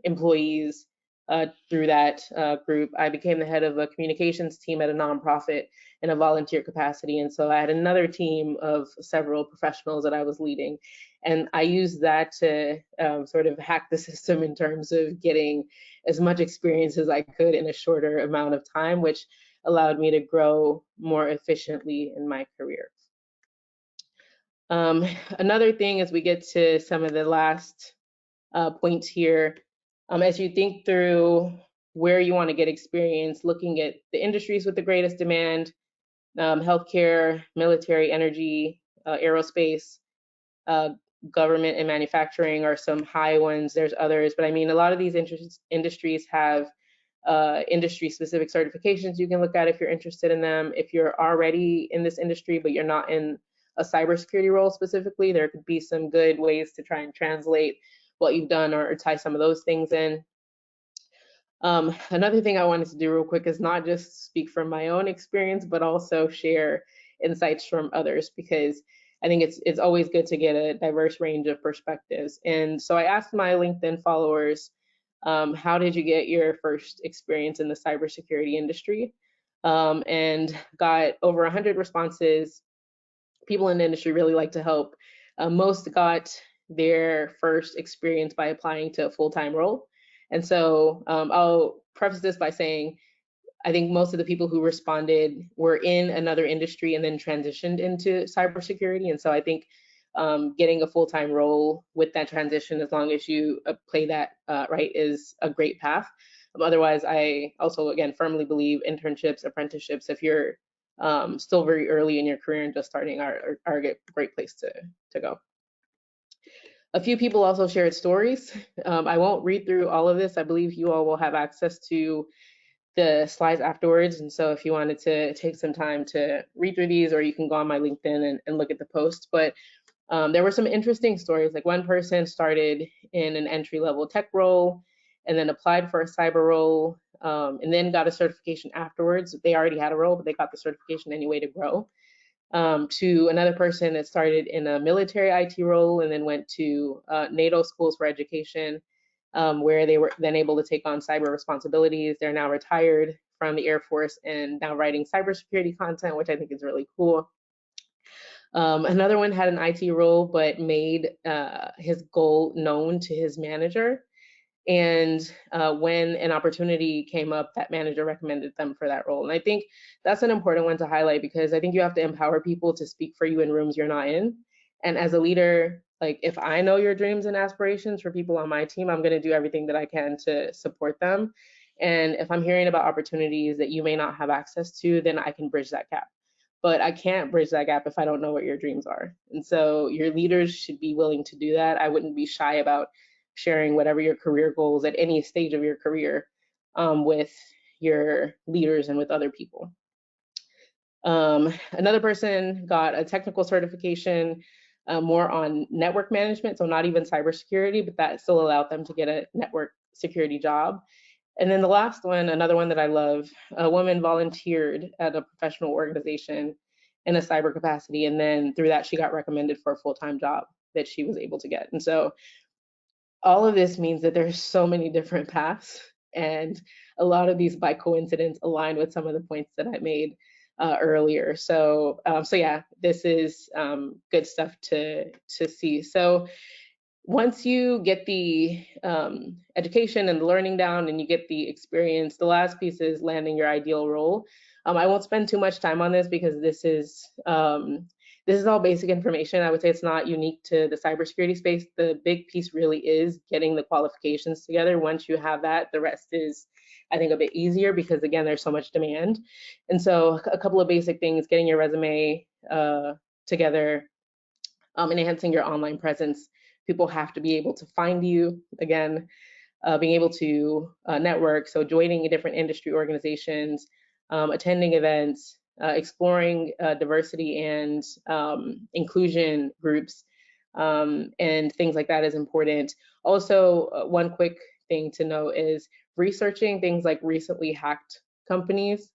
employees through that group. I became the head of a communications team at a nonprofit in a volunteer capacity. And so I had another team of several professionals that I was leading. And I used that to sort of hack the system in terms of getting as much experience as I could in a shorter amount of time, which allowed me to grow more efficiently in my career. Another thing as we get to some of the last points here, as you think through where you want to get experience, looking at the industries with the greatest demand, healthcare, military, energy, aerospace, government and manufacturing are some high ones. There's others, but I mean, a lot of these industries have industry-specific certifications you can look at if you're interested in them. If you're already in this industry, but you're not in a cybersecurity role specifically, there could be some good ways to try and translate what you've done or tie some of those things in. Another thing I wanted to do real quick is not just speak from my own experience, but also share insights from others, because I think it's always good to get a diverse range of perspectives. And so I asked my LinkedIn followers, how did you get your first experience in the cybersecurity industry? And got over 100 responses. People in the industry really like to help. Most got their first experience by applying to a full-time role. And so I'll preface this by saying, I think most of the people who responded were in another industry and then transitioned into cybersecurity. And so I think getting a full-time role with that transition, as long as you play that right, is a great path. Otherwise, I also, again, firmly believe internships, apprenticeships, if you're still very early in your career and just starting, are a great place to go. A few people also shared stories. I won't read through all of this. I believe you all will have access to the slides afterwards. And so if you wanted to take some time to read through these, or you can go on my LinkedIn and look at the post. But there were some interesting stories. Like one person started in an entry-level tech role and then applied for a cyber role, and then got a certification afterwards. They already had a role, but they got the certification anyway to grow. To another person that started in a military IT role and then went to NATO schools for education, where they were then able to take on cyber responsibilities. They're now retired from the Air Force and now writing cybersecurity content, which I think is really cool. Another one had an IT role, but made his goal known to his manager. And when an opportunity came up, that manager recommended them for that role. And I think that's an important one to highlight, because I think you have to empower people to speak for you in rooms you're not in. And as a leader, like, if I know your dreams and aspirations for people on my team, I'm going to do everything that I can to support them. And if I'm hearing about opportunities that you may not have access to, then I can bridge that gap. But I can't bridge that gap if I don't know what your dreams are. And so your leaders should be willing to do that. I wouldn't be shy about sharing whatever your career goals at any stage of your career with your leaders and with other people. Another person got a technical certification more on network management, so not even cybersecurity, but that still allowed them to get a network security job. And then the last one, another one that I love, a woman volunteered at a professional organization in a cyber capacity, and then through that she got recommended for a full-time job that she was able to get. And so all of this means that there's so many different paths, and a lot of these by coincidence align with some of the points that I made earlier. So yeah, this is good stuff to see. So once you get the education and the learning down and you get the experience, the last piece is landing your ideal role. I won't spend too much time on this because this is all basic information. I would say it's not unique to the cybersecurity space. The big piece really is getting the qualifications together. Once you have that, the rest is, I think, a bit easier, because again, there's so much demand. And so a couple of basic things: getting your resume together, enhancing your online presence. People have to be able to find you. Again, being able to network, so joining different industry organizations, attending events, exploring diversity and inclusion groups, and things like that is important. Also, one quick thing to know is researching things like recently hacked companies.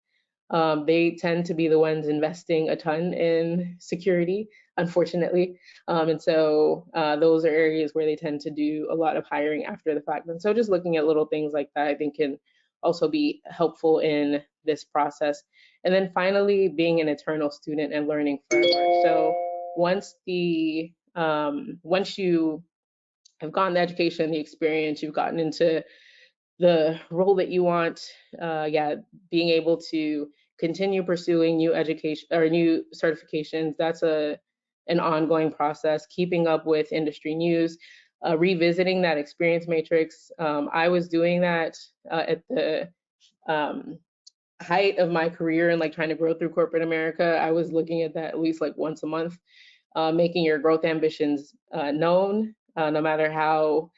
They tend to be the ones investing a ton in security. unfortunately. And so those are areas where they tend to do a lot of hiring after the fact. And so just looking at little things like that, I think can also be helpful in this process. And then finally, being an eternal student and learning forever. So once you have gotten the education, the experience, you've gotten into the role that you want, being able to continue pursuing new education or new certifications, that's an ongoing process, keeping up with industry news, revisiting that experience matrix. I was doing that at the height of my career and like trying to grow through corporate America. I was looking at that at least like once a month, making your growth ambitions known, no matter how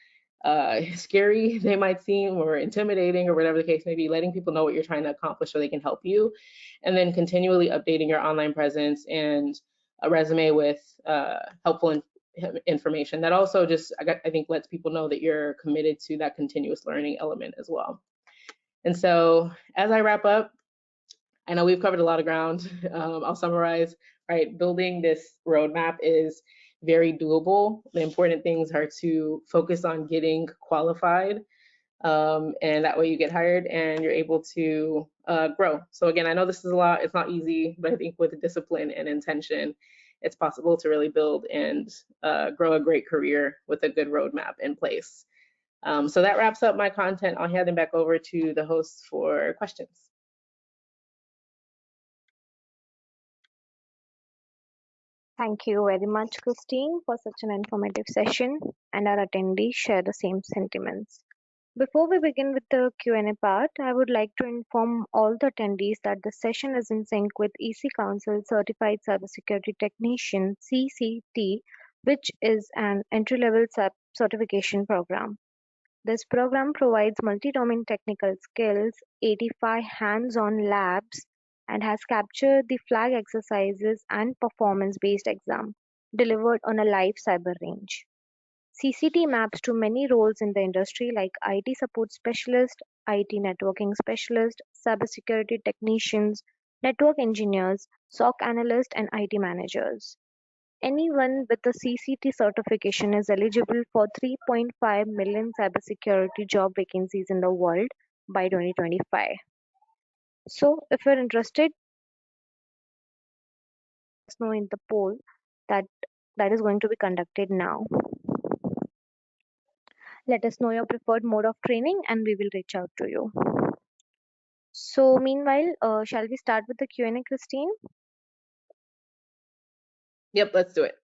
scary they might seem or intimidating or whatever the case may be, letting people know what you're trying to accomplish so they can help you. And then continually updating your online presence and a resume with helpful information that also just, I think, lets people know that you're committed to that continuous learning element as well. And so as I wrap up, I know we've covered a lot of ground. I'll summarize, right? Building this roadmap is very doable. The important things are to focus on getting qualified, and that way you get hired and you're able to grow. So again, I know this is a lot, it's not easy, but I think with discipline and intention, it's possible to really build and grow a great career with a good roadmap in place. So that wraps up my content. I'll hand it back over to the hosts for questions. Thank you very much, Christine, for such an informative session, and our attendees share the same sentiments. Before we begin with the Q&A part, I would like to inform all the attendees that the session is in sync with EC Council Certified Cybersecurity Technician (CCT), which is an entry-level certification program. This program provides multi-domain technical skills, 85 hands-on labs, and has captured the flag exercises and performance-based exam delivered on a live cyber range. CCT maps to many roles in the industry like IT support specialist, IT networking specialist, cybersecurity technicians, network engineers, SOC analyst, and IT managers. Anyone with a CCT certification is eligible for 3.5 million cybersecurity job vacancies in the world by 2025. So, if you're interested, let us know in the poll that is going to be conducted now. Let us know your preferred mode of training and we will reach out to you. So, meanwhile, shall we start with the Q&A, Christine? Yep, let's do it.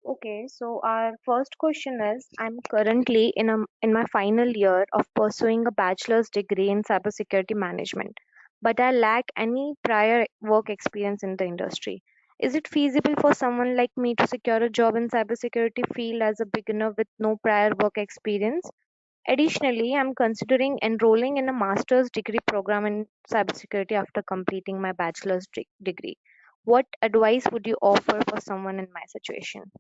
Okay, so our first question is, I'm currently in my final year of pursuing a bachelor's degree in cybersecurity management, but I lack any prior work experience in the industry. Is it feasible for someone like me to secure a job in cybersecurity field as a beginner with no prior work experience? Additionally, I'm considering enrolling in a master's degree program in cybersecurity after completing my bachelor's degree. What advice would you offer for someone in my situation?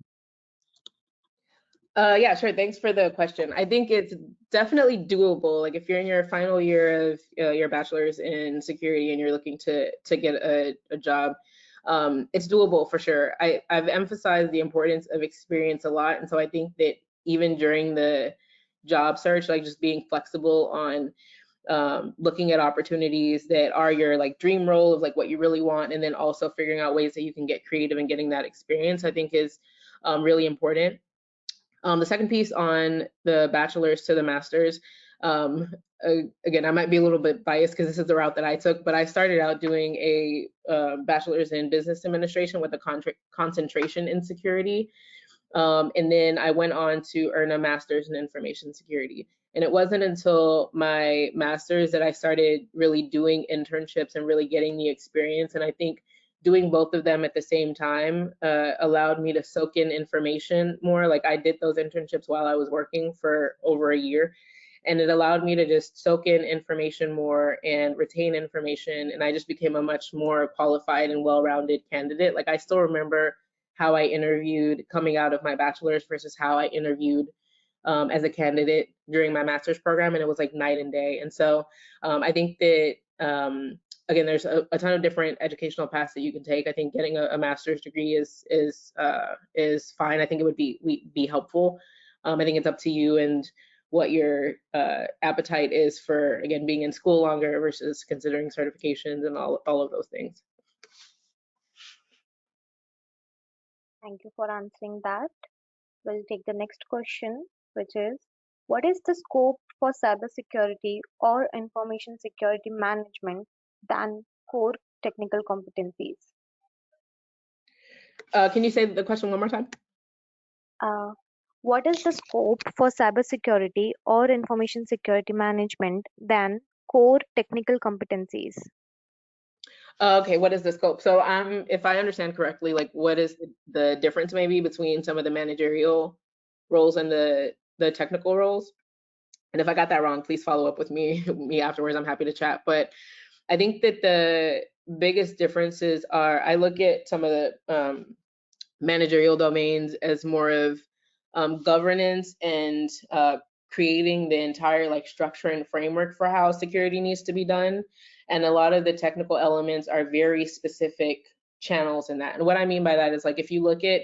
Yeah, sure. Thanks for the question. I think it's definitely doable. Like if you're in your final year of your bachelor's in security and you're looking to get a job, it's doable for sure. I've emphasized the importance of experience a lot, and so I think that even during the job search, like just being flexible on looking at opportunities that are your like dream role of like what you really want, and then also figuring out ways that you can get creative and getting that experience, I think is really important. The second piece on the bachelor's to the master's, again, I might be a little bit biased because this is the route that I took, but I started out doing a bachelor's in business administration with a concentration in security. And then I went on to earn a master's in information security. And it wasn't until my master's that I started really doing internships and really getting the experience. And I think doing both of them at the same time allowed me to soak in information more. Like I did those internships while I was working for over a year, and it allowed me to just soak in information more and retain information. And I just became a much more qualified and well-rounded candidate. Like I still remember how I interviewed coming out of my bachelor's versus how I interviewed as a candidate during my master's program, and it was like night and day. And so I think that again, there's a ton of different educational paths that you can take. I think getting a master's degree is fine. I think it would be helpful. I think it's up to you and what your appetite is for, again, being in school longer versus considering certifications and all of those things. Thank you for answering that. We'll take the next question, which is, what is the scope for cybersecurity or information security management than core technical competencies? Can you say the question one more time? What is the scope for cybersecurity or information security management than core technical competencies? Okay, what is the scope? So if I understand correctly, like what is the difference maybe between some of the managerial roles and the technical roles? And if I got that wrong, please follow up with me afterwards. I'm happy to chat. But I think that the biggest differences are, I look at some of the managerial domains as more of governance and creating the entire like structure and framework for how security needs to be done. And a lot of the technical elements are very specific channels in that. And what I mean by that is, like, if you look at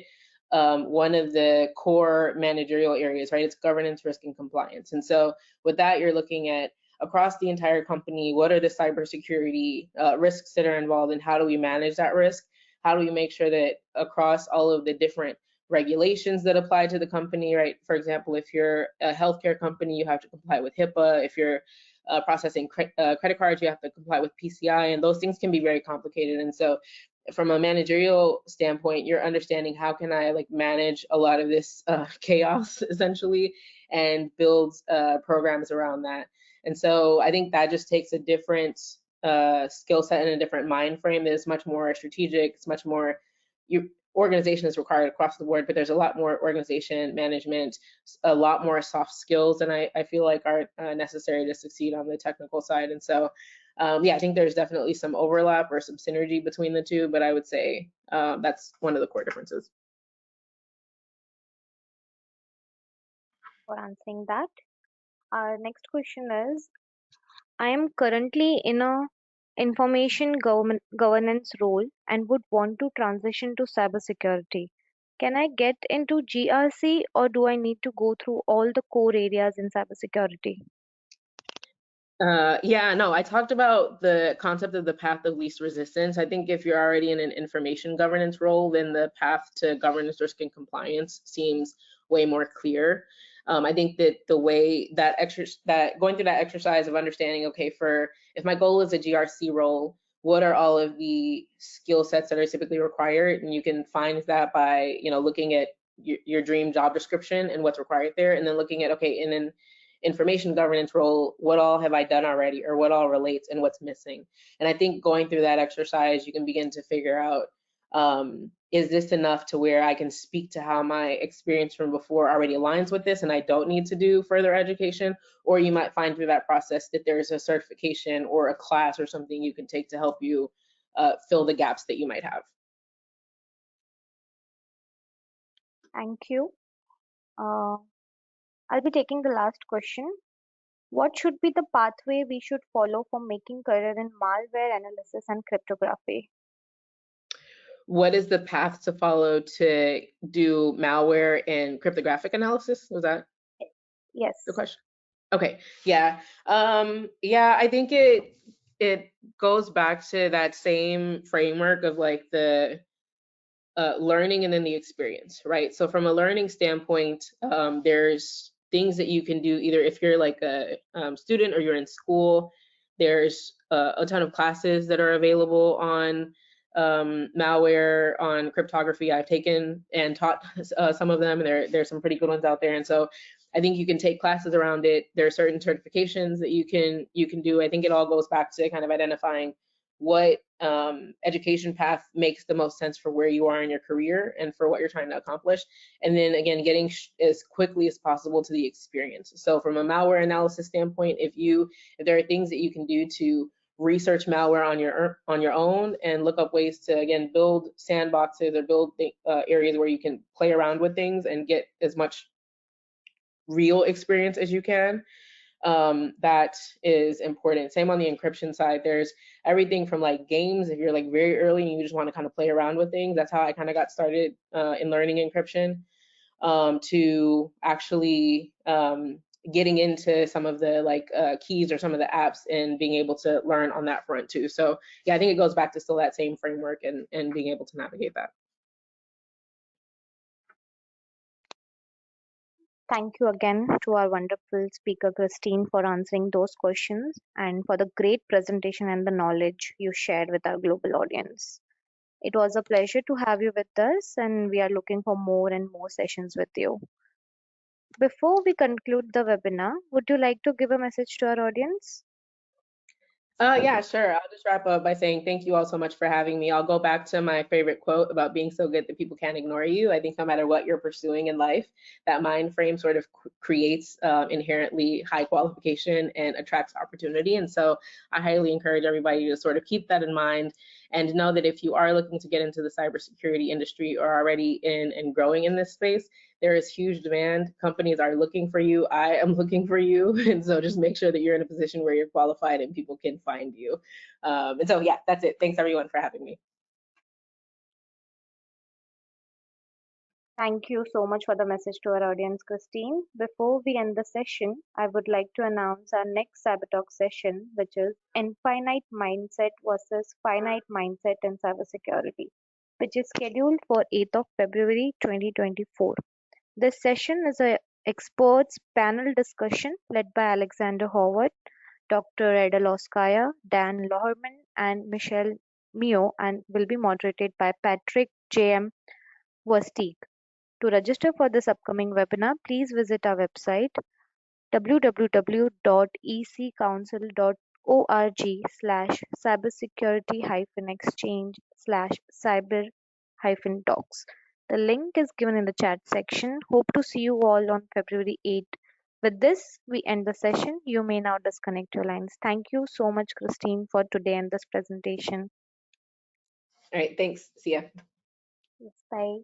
one of the core managerial areas, right, it's governance, risk, and compliance. And so with that, you're looking at across the entire company, what are the cybersecurity risks that are involved, and how do we manage that risk? How do we make sure that across all of the different regulations that apply to the company, right? For example, if you're a healthcare company, you have to comply with HIPAA. If you're processing credit cards, you have to comply with PCI, and those things can be very complicated. And so from a managerial standpoint, you're understanding how can I like manage a lot of this chaos essentially, and build programs around that. And so I think that just takes a different skill set and a different mind frame that is much more strategic. It's much more, organization is required across the board, but there's a lot more organization management, a lot more soft skills than I feel like are necessary to succeed on the technical side. And so yeah, I think there's definitely some overlap or some synergy between the two, but I would say that's one of the core differences. For answering that, our next question is, I am currently in a information governance role and would want to transition to cybersecurity. Can I get into GRC, or do I need to go through all the core areas in cybersecurity? Yeah, no, I talked about the concept of the path of least resistance. I think if you're already in an information governance role, then the path to governance, risk, and compliance seems way more clear. I think that the way that going through that exercise of understanding, okay, for if my goal is a GRC role, what are all of the skill sets that are typically required? And you can find that by, looking at your dream job description and what's required there, and then looking at, okay, in an information governance role, what all have I done already, or what all relates and what's missing. And I think going through that exercise, you can begin to figure out, is this enough to where I can speak to how my experience from before already aligns with this and I don't need to do further education? Or you might find through that process that there's a certification or a class or something you can take to help you fill the gaps that you might have. Thank you. I'll be taking the last question. What should be the pathway we should follow for making career in malware analysis and cryptography? What is the path to follow to do malware and cryptographic analysis? Was that Yes. the question? Okay, yeah. Yeah, I think it goes back to that same framework of like the learning and then the experience, right? So from a learning standpoint, there's things that you can do either if you're like a student or you're in school. There's a ton of classes that are available on malware, on cryptography. I've taken and taught some of them, and there's some pretty good ones out there. And so I think you can take classes around it. There are certain certifications that you can do. I think it all goes back to kind of identifying what education path makes the most sense for where you are in your career and for what you're trying to accomplish. And then again, getting as quickly as possible to the experience. So from a malware analysis standpoint, if there are things that you can do to research malware on your own and look up ways to, again, build sandboxes or build areas where you can play around with things and get as much real experience as you can. that is important. Same on the encryption side. There's everything from like games, if you're like very early and you just want to kind of play around with things. That's how I kind of got started in learning encryption, to actually getting into some of the like keys or some of the apps and being able to learn on that front too. So yeah, I think it goes back to still that same framework and being able to navigate that. Thank you again to our wonderful speaker, Christine, for answering those questions and for the great presentation and the knowledge you shared with our global audience. It was a pleasure to have you with us, and we are looking for more and more sessions with you. Before we conclude the webinar, would you like to give a message to our audience? Yeah, sure. I'll just wrap up by saying thank you all so much for having me. I'll go back to my favorite quote about being so good that people can't ignore you. I think no matter what you're pursuing in life, that mind frame sort of creates inherently high qualification and attracts opportunity. And so I highly encourage everybody to sort of keep that in mind and know that if you are looking to get into the cybersecurity industry or already in and growing in this space, there is huge demand. Companies are looking for you. I am looking for you. And so just make sure that you're in a position where you're qualified and people can find you. And so, yeah, that's it. Thanks everyone for having me. Thank you so much for the message to our audience, Christine. Before we end the session, I would like to announce our next Cyber Talk session, which is Infinite Mindset versus Finite Mindset in Cybersecurity, which is scheduled for 8th of February 2024. This session is a experts panel discussion led by Alexander Howard, Dr. Edel Dan Loherman, and Michelle Mio, and will be moderated by Patrick J.M. Versteeg. To register for this upcoming webinar, please visit our website www.ecouncil.org/cybersecurity-exchange/cyber-talks. The link is given in the chat section. Hope to see you all on February 8th. With this, we end the session. You may now disconnect your lines. Thank you so much, Christine, for today and this presentation. All right, thanks. See ya. Yes, bye.